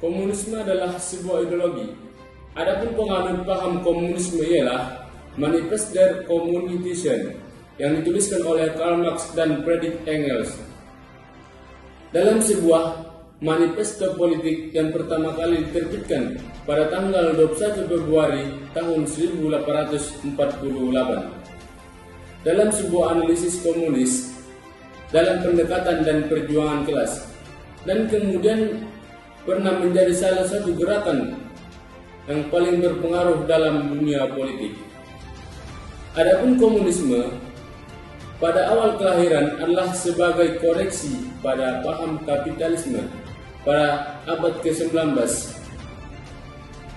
Komunisme adalah sebuah ideologi. Adapun penganut paham komunisme ialah Manifest der Kommunisation yang dituliskan oleh Karl Marx dan Friedrich Engels. Dalam sebuah manifesto politik yang pertama kali diterbitkan pada tanggal 21 Februari tahun 1848. Dalam sebuah analisis komunis dalam pendekatan dan perjuangan kelas, dan kemudian pernah menjadi salah satu gerakan yang paling berpengaruh dalam dunia politik. Adapun komunisme pada awal kelahiran adalah sebagai koreksi pada paham kapitalisme pada abad ke-19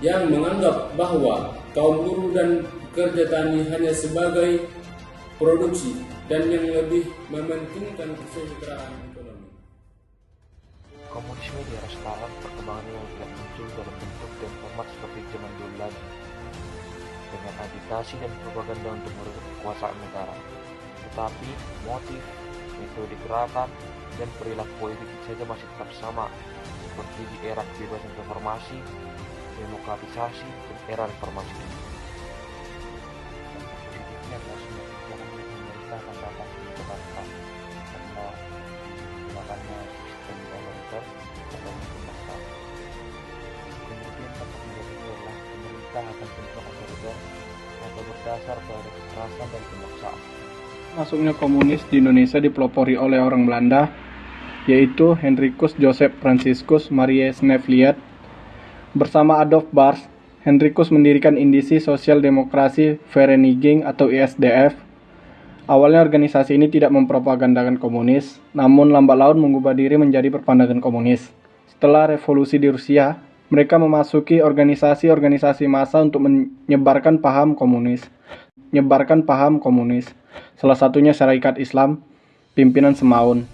yang menganggap bahwa kaum buruh dan pekerja tani hanya sebagai produksi dan yang lebih mementingkan kesejahteraan ekonomi. Komunisme di era sekarang perkembangannya yang tidak muncul dalam bentuk dan format seperti zaman dulu lagi, dengan agitasi dan propaganda untuk merebut kekuasaan negara. Tetapi motif, metode gerakan, dan perilaku politik saja masih tetap sama, seperti di era kebebasan informasi, demokratisasi, dan era reformasi ini. Positifnya adalah semua kebijakan yang pemerintah akan dapat dijalankan karena menggunakannya sistem otoriter atau masyarakat. Kemudian dampak negatifnya adalah pemerintah akan cenderung otoriter atau berdasar pada kekerasan dan pemaksaan. Masuknya komunis di Indonesia dipelopori oleh orang Belanda, yaitu Hendrikus Joseph Franciscus Marie Snevliet. Bersama Adolf Bars, Hendrikus mendirikan Indisi Sosial Demokrasi Vereniging atau ISDF. Awalnya organisasi ini tidak mempropagandakan komunis, namun lambat laun mengubah diri menjadi berpandangan komunis. Setelah revolusi di Rusia, mereka memasuki organisasi-organisasi massa untuk menyebarkan paham komunis. Salah satunya Syarikat Islam, pimpinan Semaun.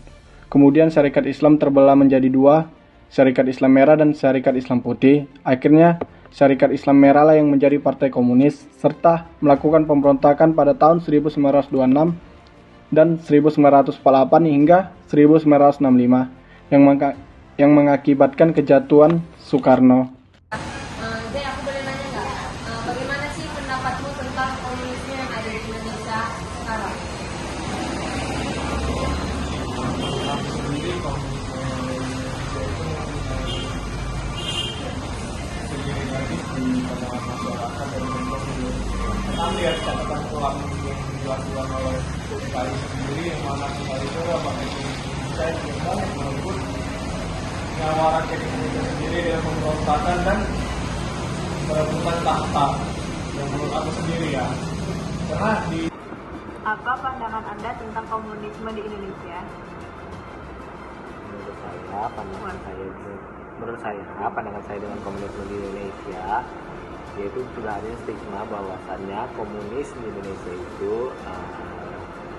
Kemudian Syarikat Islam terbelah menjadi dua, Syarikat Islam Merah dan Syarikat Islam Putih. Akhirnya Syarikat Islam Merah lah yang menjadi partai komunis, serta melakukan pemberontakan pada tahun 1926 dan 1948 hingga 1965 yang mengakibatkan kejatuhan Soekarno. Jadi aku boleh nanya nggak, bagaimana sih pendapatmu tentang komunisme yang ada di Indonesia sekarang? Lihat catatan pulang yang dilakukan oleh Kali sendiri, yang mana Kali itu pakai saya juga merebut nyawa rakyat Indonesia sendiri dengan pemberontakan dan perebutan tahta. Yang menurut aku sendiri ya, karena di Apa pandangan Anda tentang komunisme di Indonesia? Menurut saya pandangan saya dengan komunisme di Indonesia yaitu sudah ada stigma bahwasannya komunis di Indonesia itu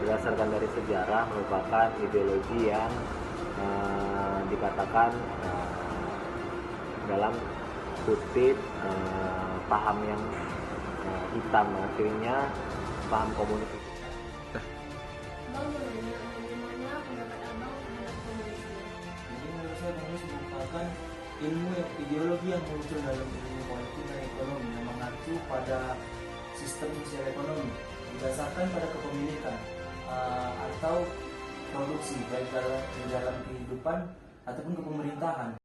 berdasarkan dari sejarah merupakan ideologi yang dikatakan dalam kutip paham yang hitam, artinya paham komunis itu. Jadi menurut saya komunis merupakan ideologi yang muncul dalam ilmu politik dan ekonomi yang mengacu pada sistem sosial ekonomi berdasarkan pada kepemilikan atau produksi baik dalam kehidupan ataupun kepemerintahan.